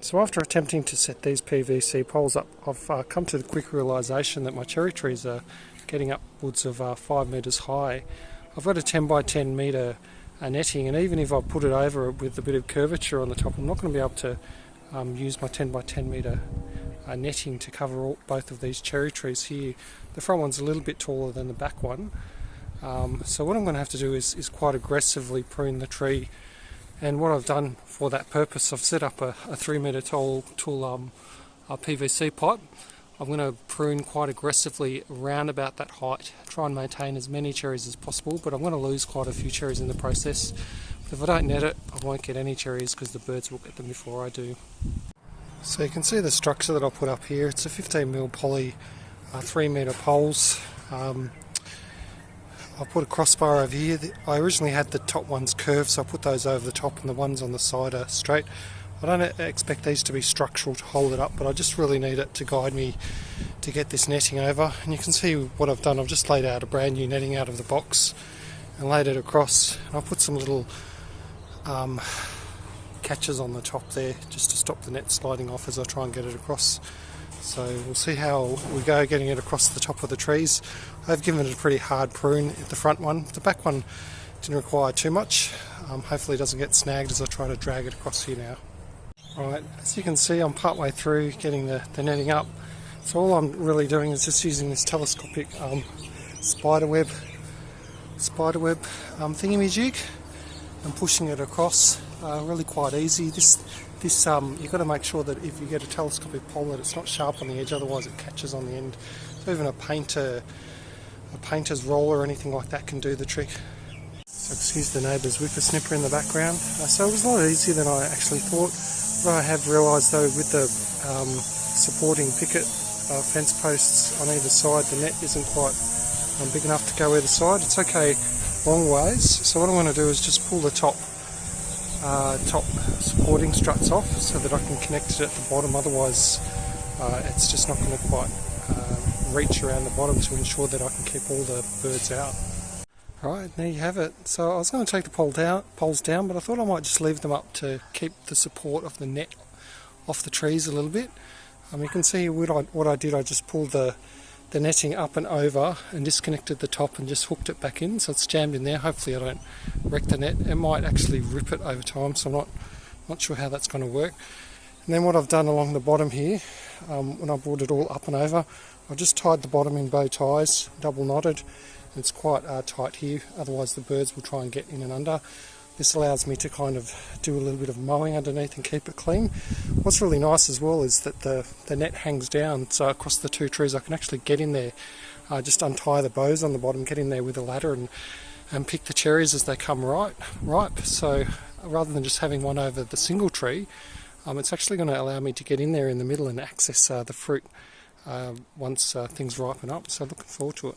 So after attempting to set these PVC poles up, I've come to the quick realisation that my cherry trees are getting upwards of 5 metres high. I've got a 10 by 10 metre netting, and even if I put it over with a bit of curvature on the top, I'm not going to be able to use my 10 by 10 metre netting to cover both of these cherry trees here. The front one's a little bit taller than the back one, so what I'm going to have to do is quite aggressively prune the tree. And what I've done for that purpose, I've set up a 3 metre tall PVC pot. I'm going to prune quite aggressively around about that height, try and maintain as many cherries as possible, but I'm going to lose quite a few cherries in the process. But if I don't net it, I won't get any cherries because the birds will get them before I do. So you can see the structure that I put up here. It's a 15mm poly 3 metre poles. I put a crossbar over here. I originally had the top ones curved, so I put those over the top, and the ones on the side are straight. I don't expect these to be structural to hold it up, but I just really need it to guide me to get this netting over. And you can see what I've done. I've just laid out a brand new netting out of the box and laid it across. And I'll put some little catches on the top there just to stop the net sliding off as I try and get it across. So we'll see how we go getting it across the top of the trees. I've given it a pretty hard prune at the front one. The back one didn't require too much. Hopefully it doesn't get snagged as I try to drag it across here now. Alright, as you can see, I'm part way through getting the netting up. So all I'm really doing is just using this telescopic spiderweb thingamajig and pushing it across. Really quite easy. You've got to make sure that if you get a telescopic pole that it's not sharp on the edge, otherwise it catches on the end. So even a painter's roller or anything like that can do the trick. So excuse the neighbour's whippersnipper in the background. So it was a lot easier than I actually thought. What I have realised though, with the supporting picket fence posts on either side, the net isn't quite big enough to go either side. It's okay long ways. So what I want to do is just pull the top supporting struts off so that I can connect it at the bottom, otherwise it's just not going to quite reach around the bottom to ensure that I can keep all the birds out. Right, there you have it. So I was going to take the poles down, but I thought I might just leave them up to keep the support of the net off the trees a little bit. You can see what I did, I just pulled the netting up and over and disconnected the top and just hooked it back in, so it's jammed in there. Hopefully I don't wreck the net. It might actually rip it over time, so I'm not sure how that's going to work. And then what I've done along the bottom here, when I brought it all up and over, I just tied the bottom in bow ties, double knotted. It's quite tight here, otherwise the birds will try and get in and under. This allows me to kind of do a little bit of mowing underneath and keep it clean. What's really nice as well is that the net hangs down, so across the two trees I can actually get in there, just untie the bows on the bottom, get in there with a ladder and pick the cherries as they come ripe. So rather than just having one over the single tree, it's actually going to allow me to get in there in the middle and access the fruit once things ripen up, so looking forward to it.